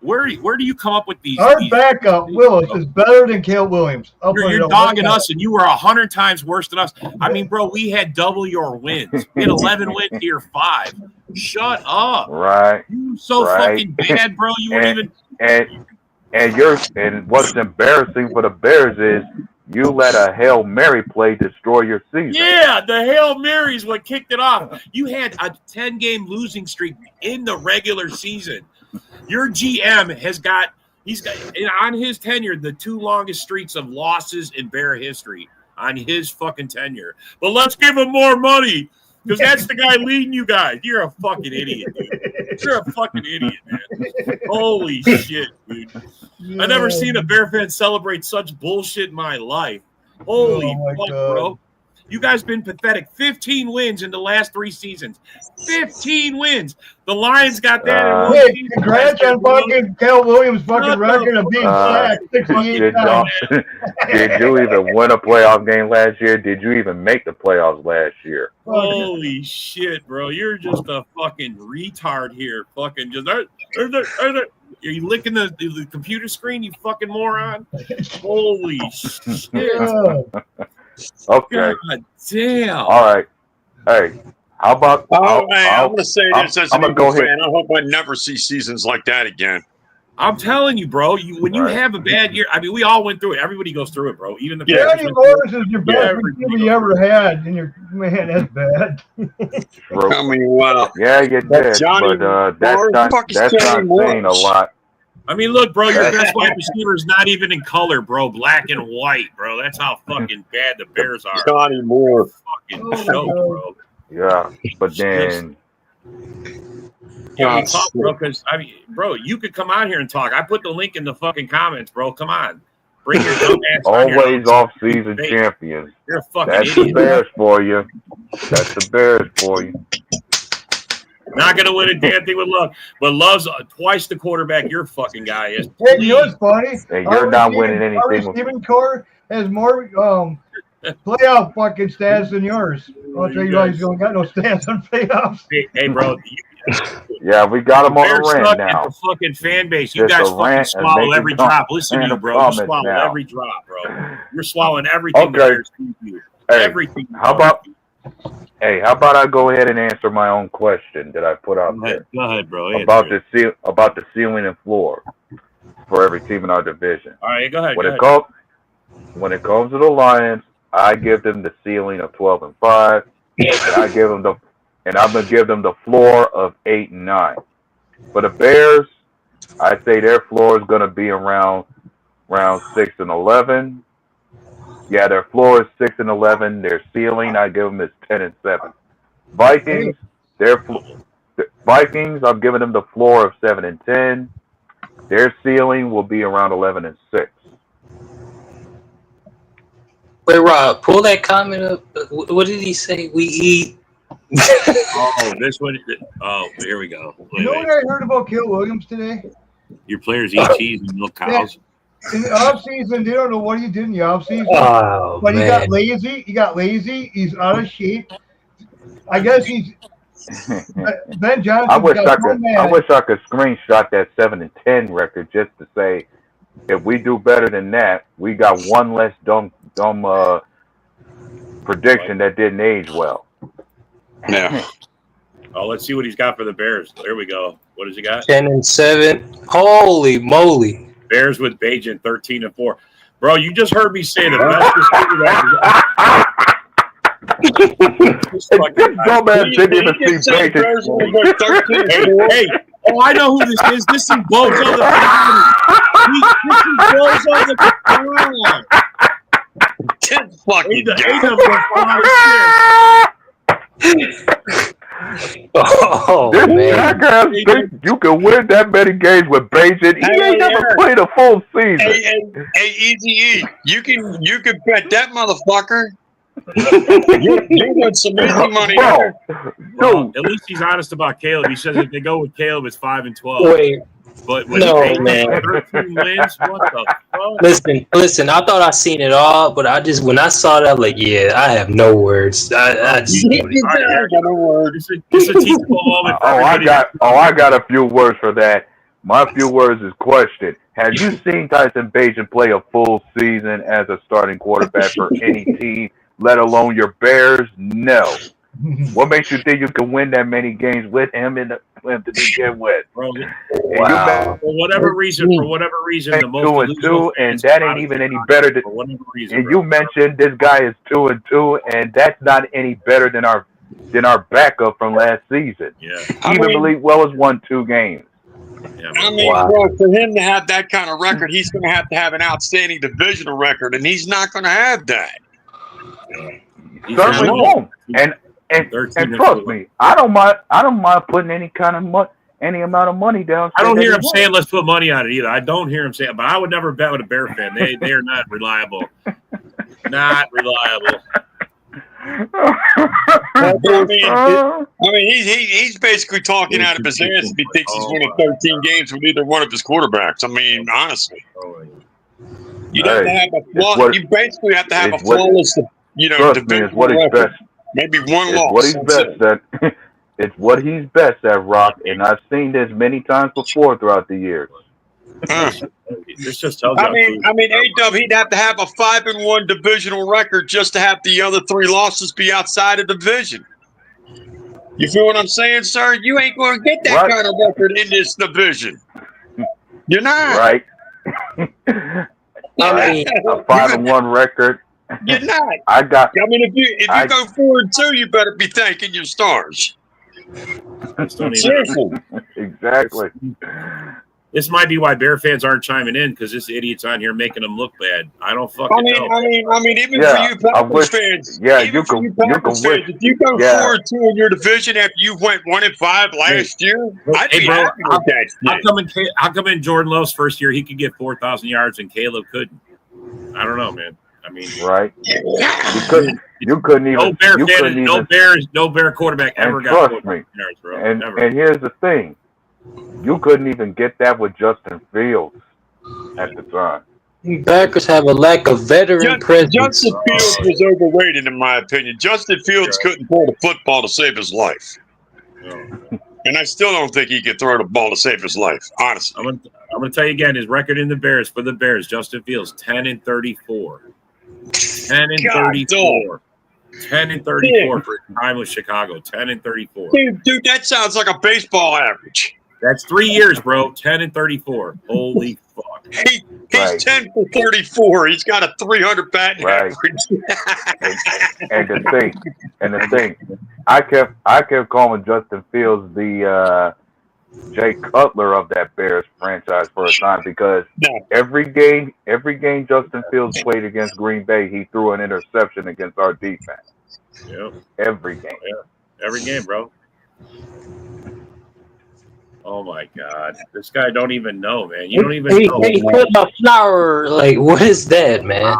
Where do you come up with these? Our backup Willis is better than Caleb Williams. You're dogging us, and you were 100 times worse than us. I mean, bro, we had double your wins. We had 11 wins to your 5. Shut up! Right? You so fucking bad, bro. You weren't even. And what's embarrassing for the Bears is you let a Hail Mary play destroy your season. Yeah, the Hail Mary is what kicked it off. You had a 10-game losing streak in the regular season. Your GM he's got on his tenure the 2 longest streaks of losses in Bear history on his fucking tenure. But let's give him more money because that's the guy leading you guys. You're a fucking idiot, dude. You're a fucking idiot, man. Holy shit, dude. I've never seen a Bear fan celebrate such bullshit in my life. Holy fuck, bro. You guys been pathetic. 15 wins in the last 3 seasons. 15 wins. The Lions got that in one season. Congrats on fucking Cal Williams' fucking record of being sacked 68 times. Did you even win a playoff game last year? Did you even make the playoffs last year? Holy shit, bro. You're just a fucking retard here. Fucking just are you licking the computer screen, you fucking moron? Holy shit. Okay. God damn. All right. Hey, how about? I'm going to say this as an Eagle fan. I hope I never see seasons like that again. I'm telling you, bro. When you have a bad year, I mean, we all went through it. Everybody goes through it, bro. Even the Danny Morris is your best receiver you ever had, and you're man, that's bad. I mean, wow. Yeah, you did, but that's not saying a lot. I mean, look, bro, your best wide receiver is not even in color, bro. Black and white, bro. That's how fucking bad the Bears are. Johnny Moore. Fucking joke, bro. Yeah, but then. Yeah, we talk, bro, because, I mean, bro, you could come out here and talk. I put the link in the fucking comments, bro. Come on. Bring your dumb ass Always off-season champions. You're a fucking That's idiot. The Bears for you. That's the Bears for you. Not going to win a damn thing with Love. But Love's twice the quarterback your fucking guy is. Hey, you know what's funny? Hey, you're not winning anything. Our receiving core has more playoff fucking stats than yours. I'll tell you why he's got no stats on playoffs. Hey bro. Yeah, we got him on the rant now. The fucking fan base. You guys fucking swallow every drop. Listen to you, bro. You swallow every drop, bro. You're swallowing everything. Okay. Hey, everything. How about I go ahead and answer my own question that I put out there? Go ahead, bro. About the ceiling and floor for every team in our division. All right, go ahead. When it comes to the Lions, I give them the ceiling of 12-5, and I'm gonna give them the floor of 8-9. For the Bears, I say their floor is gonna be around 6-11. Yeah, their floor is 6-11. Their ceiling, I give them is 10-7. Vikings, I'm giving them the floor of 7-10. Their ceiling will be around 11-6. Wait, Rob, pull that comment up. What did he say? We eat. This one. Oh, here we go. You know what I heard about Cal Williams today? Your players eat cheese and milk cows. In the offseason, they don't know what he did in the offseason. Oh, but man. He got lazy. He's out of shape. I guess he's Ben Johnson. I wish I could screenshot that 7-10 record just to say, if we do better than that, we got one less dumb prediction that didn't age well. Yeah. Oh, let's see what he's got for the Bears. There we go. What does he got? 10-7. Holy moly! Bears with Bajan 13-4. Bro, you just heard me say the best receiver. Dumbass didn't even see Bajan. Hey, oh, I know who this is. This is Bozo the Bozo the fucking Oh, this jackass thinks you can win that many games with Bajan. He ain't never played a full season. Hey, Easy E, you can bet that motherfucker. you win some easy money. Well, at least he's honest about Caleb. He says if they go with Caleb, it's 5-12. Wait. But when man. 13 wins, what the fuck? Listen. I thought I seen it all, but when I saw that, I'm like, yeah, I have no words. I just got no words. It's a teachable moment. I got a few words for that. My few words is question. Have you seen Tyson Bajan play a full season as a starting quarterback for any team, let alone your Bears? No. What makes you think you can win that many games with him to begin with? Bro, wow. For whatever reason, the most 2-2, and that ain't even any better than. And you mentioned this guy is 2-2, and that's not any better than our backup from last season. Yeah, even Malik Wells won 2 games. Yeah, bro, for him to have that kind of record, he's going to have an outstanding divisional record, and he's not going to have that. Certainly won't. And trust me, I don't mind putting any amount of money down. I don't hear him saying let's put money on it either. I don't hear him saying, but I would never bet with a Bear fan. They are not reliable. Not reliable. I mean, he's basically talking out of his ass if he thinks he's winning 13 games with either one of his quarterbacks. I mean, honestly, you have to have you basically have to have a flawless, division record. Maybe one loss. It's what he's best at, Rock, and I've seen this many times before throughout the years. This just tells you. I mean, A-Dub, he'd have to have a 5-1 divisional record just to have the other 3 losses be outside of division. You feel what I'm saying, sir? You ain't going to get that kind of record in this division. You're not. Right. A 5-1 record. You're not. I mean, if you go 4-2, you better be thanking your stars. Seriously. Exactly. This might be why Bear fans aren't chiming in, because this idiot's on here making them look bad. I don't fucking know. I mean, even for you Packers fans, if you go 4-2 in your division after you went 1-5 last year, I'd be happy with that. How come in Jordan Love's first year he could get 4,000 yards and Caleb couldn't? I don't know, man. I mean, right? You couldn't even. No Bear quarterback ever got 4,000 yards, bro. And here's the thing. You couldn't even get that with Justin Fields at the time. Packers have a lack of veteran presence. Justin Fields was overrated, in my opinion. Justin Fields couldn't throw the football to save his life. And I still don't think he could throw the ball to save his life, honestly. I'm going to tell you again, his record in the Bears, for the Bears, Justin Fields, 10-34. 10-34. 10-34 for his time with Chicago. 10-34. Dude, that sounds like a baseball average. That's 3 years, bro. 10-34. Holy fuck. He's 10 for 34. He's got a 300 batting average. and the thing, I kept calling Justin Fields the Jay Cutler of that Bears franchise for a time, because every game Justin Fields played against Green Bay, he threw an interception against our defense. Yep. Every game. Yeah. Every game, bro. Oh my God, this guy don't even know, man. You don't even know. He put a flower. Like, what is that, man?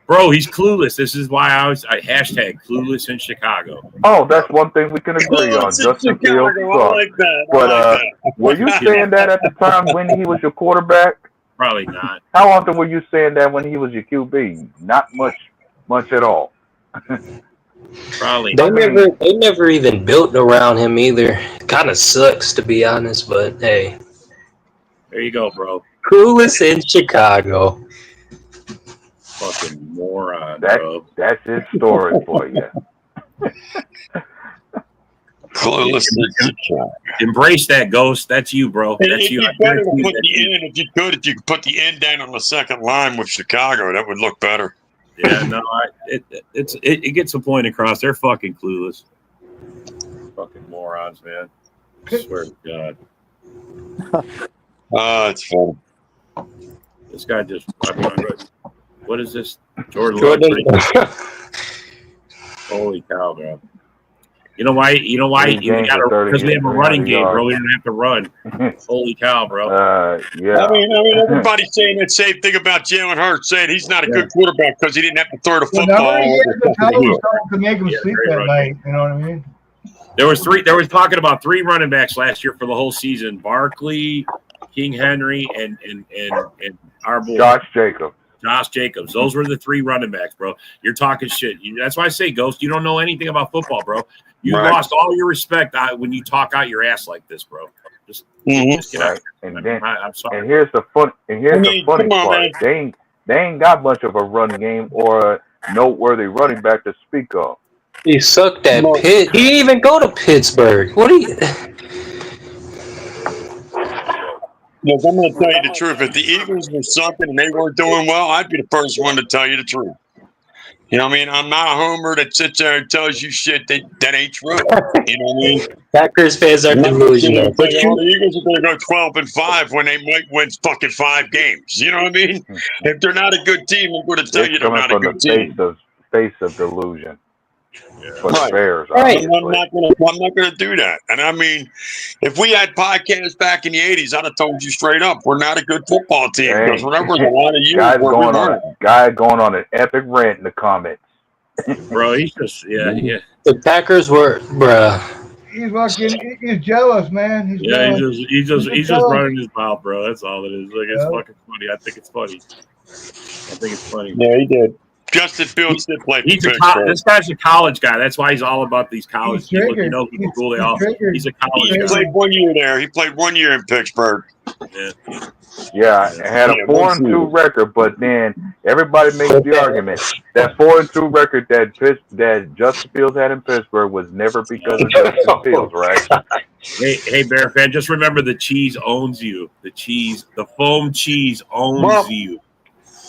Bro, he's clueless. This is why I hashtag clueless in Chicago. Oh, that's one thing we can agree on. Justin Fields sucks. Like that. But were you saying that at the time when he was your quarterback? Probably not. How often were you saying that when he was your QB? Not much at all. Probably. They never even built around him either. Kind of sucks, to be honest, but hey. There you go, bro. Coolest in Chicago. Fucking moron, bro. That's his story for you. Embrace that, Ghost. That's you, bro. That's you. If you could put the end down on the second line with Chicago, that would look better. Yeah, no, it gets a point across. They're fucking clueless. Fucking morons, man. I swear to God. It's funny. This guy just. What is this? Jordan. Holy cow, bro. You know why? Because we have a running game, bro. We don't have to run. Holy cow, bro. Yeah. I mean, everybody's saying that same thing about Jalen Hurts, saying he's not a good quarterback because he didn't have to throw the football. To make him sleep that night. You know what I mean? There was talking about 3 running backs last year for the whole season: Barkley, King Henry, and our boy Josh Jacobs. Those were the 3 running backs, bro. You're talking shit. That's why I say, Ghost, you don't know anything about football, bro. You lost all your respect when you talk out your ass like this, bro. Just get out. I'm sorry. And here's the funny part. They ain't got much of a run game or a noteworthy running back to speak of. He sucked at Pitt. He didn't even go to Pittsburgh. What are you? Look, I'm going to tell you the truth. If the Eagles were sucking and they weren't doing well, I'd be the first one to tell you the truth. You know what I mean? I'm not a homer that sits there and tells you shit that ain't true. You know what I mean? Packers fans are delusional. But the Eagles are going to go 12-5 when they might win fucking 5 games. You know what I mean? If they're not a good team, I'm going to tell you they're not a good team. Face of delusion. For the Bears, I'm not going to do that. And I mean, if we had podcasts back in the 80s, I'd have told you straight up, we're not a good football team. Because remember, a lot of you guy going on an epic rant in the comments. Bro, he's just yeah. The Packers were, bruh. He's jealous, man. He's jealous. He's just running his mouth, bro. That's all it is. Like, it's fucking funny. I think it's funny. Yeah, he did. Justin Fields did play. This guy's a college guy. That's why he's all about these college people. You know who cool they are. He's a college guy. He played 1 year there. He played 1 year in Pittsburgh. Yeah, had a 4-2 record, but then everybody makes the argument that 4-2 record that Justin Fields had in Pittsburgh was never because of Justin Fields, right? Hey, Bear fan, just remember the cheese owns you. The foam cheese owns you.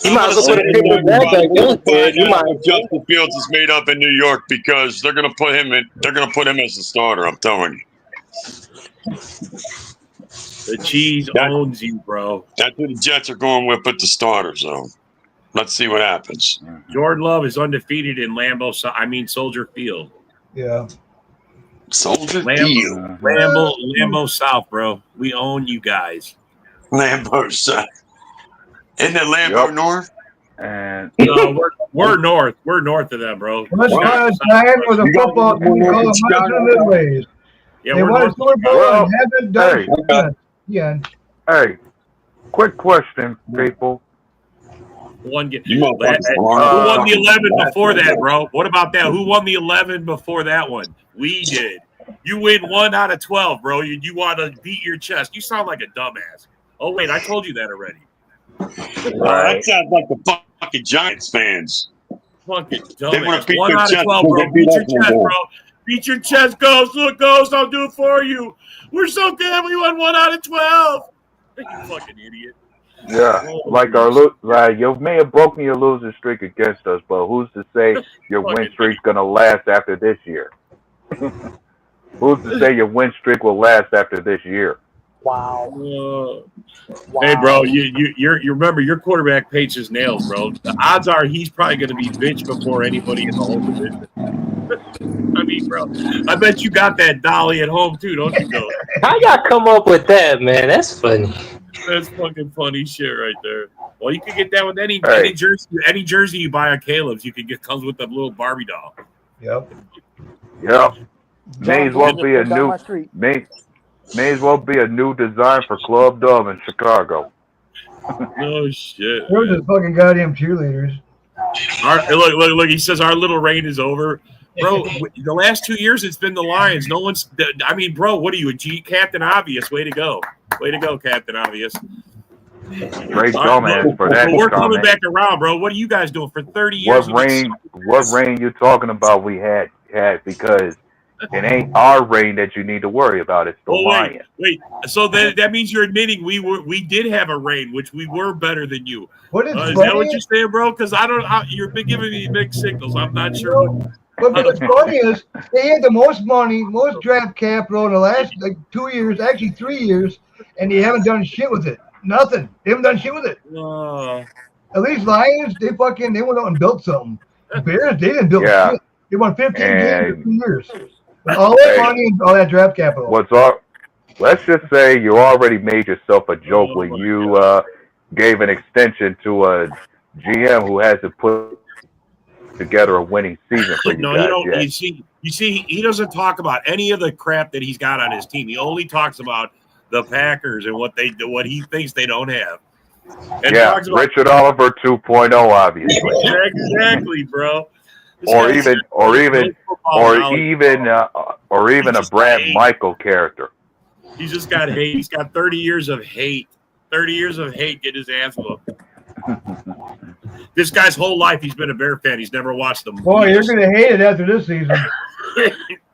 You might as well put Justin Fields is made up in New York because they're going to put him in. They're going to put him as the starter. I'm telling you. The cheese owns you, bro. That's who the Jets are going with at the starter zone. Let's see what happens. Jordan Love is undefeated in Soldier Field. Yeah. Soldier Field. Lambeau South, bro. We own you guys. Lambeau South. Isn't it Lambeau North? And no, we're north. We're north of them, bro. Let's try to sign with a football team called Midways. Yeah, they we're won a north. Super Bowl and haven't done it. Yeah. Hey, quick question, people. Who won the 11 before that, bro? What about that? Who won the 11 before that one? We did. You win 1 out of 12, bro. You want to beat your chest. You sound like a dumbass. Oh, wait, I told you that already. That sounds like the fucking Giants fans. Fucking dumbass. They want to beat 1 their out chest. of 12, bro. Beat your chest, bro. Beat your chest, Ghost. Look, Ghost, I'll do it for you. We're so good. We won 1 out of 12. You fucking idiot. Yeah, like you may have broken your losing streak against us, but who's to say your win streak's gonna last after this year? Who's to say your win streak will last after this year? Wow. Hey, bro, you remember your quarterback paints his nails, bro. The odds are he's probably going to be bitch before anybody in the whole division. I mean, bro, I bet you got that dolly at home too, don't you, Go? How y'all come up with that, man? That's funny. That's fucking funny shit right there. Well, you can get that with any jersey you buy at Caleb's. You can comes with a little Barbie doll. Yep. May as well be a new design for Club Dove in Chicago. Oh shit! We're just fucking goddamn cheerleaders. Look! He says our little reign is over, bro. The last 2 years, it's been the Lions. No one's. I mean, bro, what are you, Captain Obvious? Way to go, Captain Obvious. Great dumbass for that. We're coming back around, bro. What are you guys doing for 30 years? What reign you talking about? We had because it ain't our reign that you need to worry about. It's the Lions. Wait. So that means you're admitting we did have a reign, which we were better than you. Is that what you're saying, bro? Because you've been giving me mixed signals. I'm not sure. But what's funny is they had the most money, most draft capital in the last 2 years, actually 3 years, and they haven't done shit with it. Nothing. They haven't done shit with it. At least Lions, they went out and built something. Bears, they didn't build shit. They won 15 games in 2 years. All that money and all that draft capital. Let's just say you already made yourself a joke when you gave an extension to a GM who hasn't put together a winning season for you guys yet. You see, he doesn't talk about any of the crap that he's got on his team. He only talks about the Packers and what he thinks they don't have. And Richard Oliver 2.0, obviously. Exactly, bro. Or even a Brad Michael character. He's just got hate. He's got 30 years of hate. 30 years of hate. Get his ass whooped. This guy's whole life he's been a Bear fan. He's never watched them. Boy, you're gonna hate it after this season.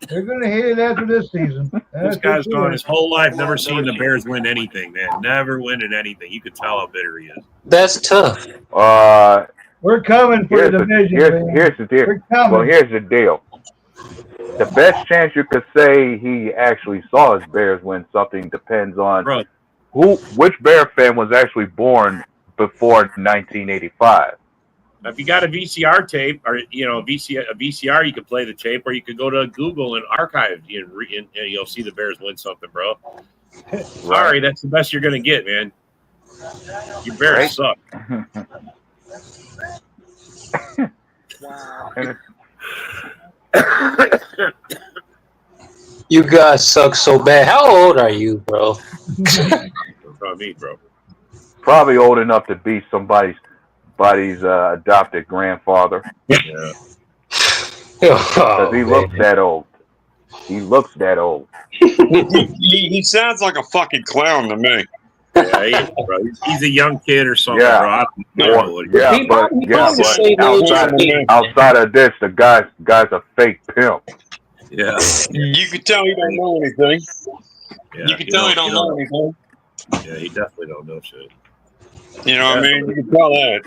You're gonna hate it after this season. This guy's gone his whole life never seen the Bears win anything, man. Never winning anything. You could tell how bitter he is. That's tough. We're coming for the division. Here's the deal. Well, here's the deal. The best chance you could say he actually saw his Bears win something depends on which Bear fan was actually born before 1985. If you got a VCR tape or a VCR, you can play the tape, or you could go to Google and archive and you'll see the Bears win something, bro. Sorry, that's the best you're gonna get, man. Your Bears suck. You guys suck so bad. How old are you, bro? Me, bro. Probably old enough to be somebody's adopted grandfather. Yeah. Because he looks that old. He looks that old. He sounds like a fucking clown to me. Yeah, bro. He's a young kid or something, Yeah. bro. But outside of this, the guy's a fake pimp. Yeah. You can tell he don't know anything. Yeah, you can tell he don't know anything. Yeah, he definitely don't know shit. You know what I mean? You can tell that.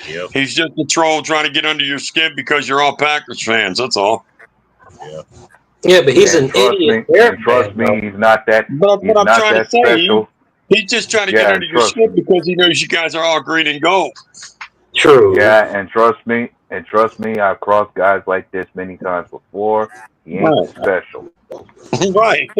Yep. He's just a troll trying to get under your skin because you're all Packers fans. That's all. Yeah. Yeah, but he's an idiot. Trust me, he's not that. But he's I'm not trying that to say, special. He's just trying to get under your skin because he knows you guys are all green and gold. True. Yeah, and trust me, I've crossed guys like this many times before. He ain't special. Right.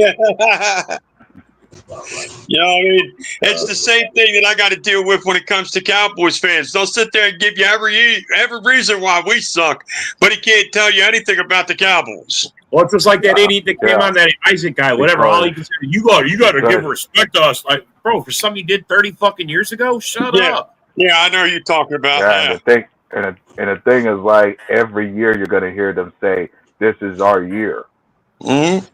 You know what I mean? It's the same thing that I got to deal with when it comes to Cowboys fans. They'll sit there and give you every reason why we suck, but he can't tell you anything about the Cowboys. Well, it's just like that idiot that came on, that Isaac guy, whatever. All he can say, you got to give respect to us. Like, bro, for something you did 30 fucking years ago, shut up. Yeah, I know you're talking about that. And the thing is, like, every year you're gonna hear them say, "This is our year." Mm-hmm.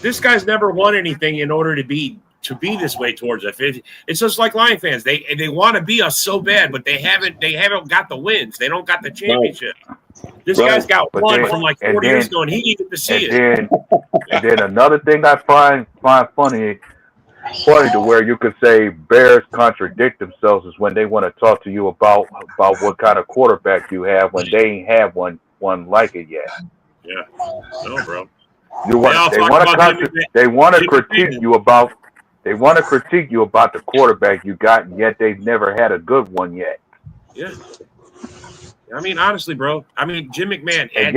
This guy's never won anything in order to be this way towards us. It's just like Lion fans. They want to be us so bad, but they haven't got the wins. They don't got the championship. Right. This guy's got one from like 40 years ago, and he didn't get to see it. And then another thing I find funny to where you could say Bears contradict themselves is when they want to talk to you about what kind of quarterback you have when they ain't have one like it yet. Yeah, no, bro. They want to critique you about the quarterback you got, and yet they've never had a good one yet. Yeah. I mean, honestly, bro. I mean, Jim McMahon at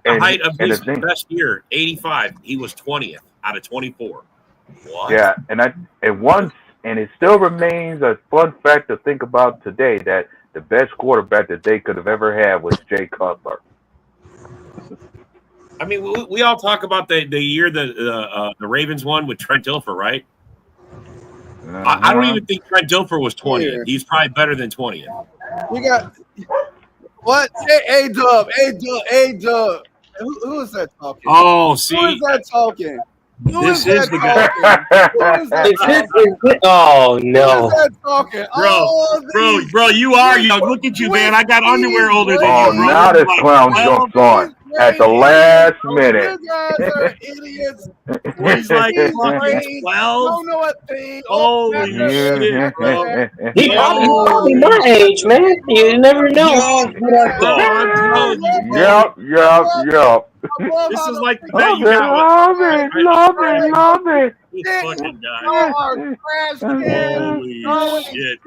the height of his best year, 85, he was 20th out of 24. What? Yeah, and it still remains a fun fact to think about today that the best quarterback that they could have ever had was Jay Cutler. I mean, we all talk about the year the Ravens won with Trent Dilfer, right? I don't even think Trent Dilfer was 20th. Yeah. He's probably better than 20th. We got what? Hey, Dub. Who is that talking? Oh, see. Who is that talking? This is the guy. Oh no, bro, you are young. Look at you, man. I got underwear older than you, bro. Now this clown jumps on at the last minute. You guys are idiots. He's like 12. Don't know a thing. Holy shit, bro. He probably my age, man. You never know. Yep. This is like the guy you got. Love it. This fucking guy. Holy shit.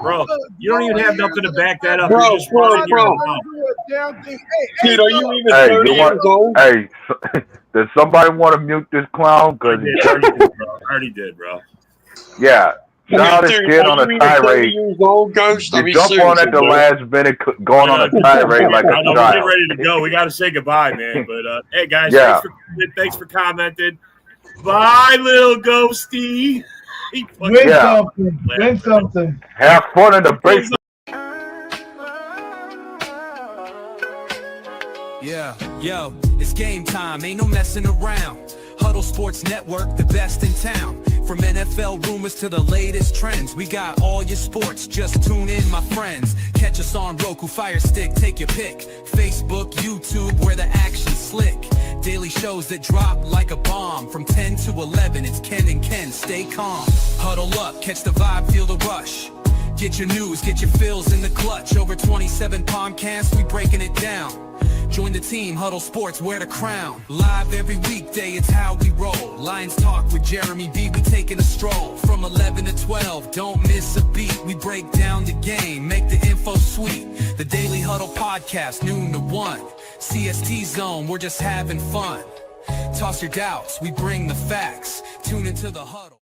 Bro, you don't even have nothing to back that up. Bro. Dude, are you even 30 years old? Hey, does somebody want to mute this clown? I already did, bro. Yeah. Now this kid on a tirade. You jump on at the last minute, going on a tirade like a child. We're getting ready to go. We got to say goodbye, man. But hey, guys, thanks for commenting. Bye, little ghosty. Win something. Have fun in the basement. Yeah, yo, it's game time. Ain't no messing around. Huddle Sports Network, the best in town. From NFL rumors to the latest trends, we got all your sports, just tune in, my friends. Catch us on Roku, Fire Stick, take your pick. Facebook, YouTube, where the action's slick. Daily shows that drop like a bomb. From 10 to 11, it's Ken and Ken, stay calm. Huddle up, catch the vibe, feel the rush. Get your news, get your fills in the clutch. Over 27 podcasts, we breaking it down. Join the team, Huddle Sports, wear the crown. Live every weekday, it's how we roll. Lions Talk with Jeremy B, we taking a stroll. From 11 to 12, don't miss a beat. We break down the game, make the info sweet. The Daily Huddle Podcast, noon to 1. CST Zone, we're just having fun. Toss your doubts, we bring the facts. Tune into the Huddle.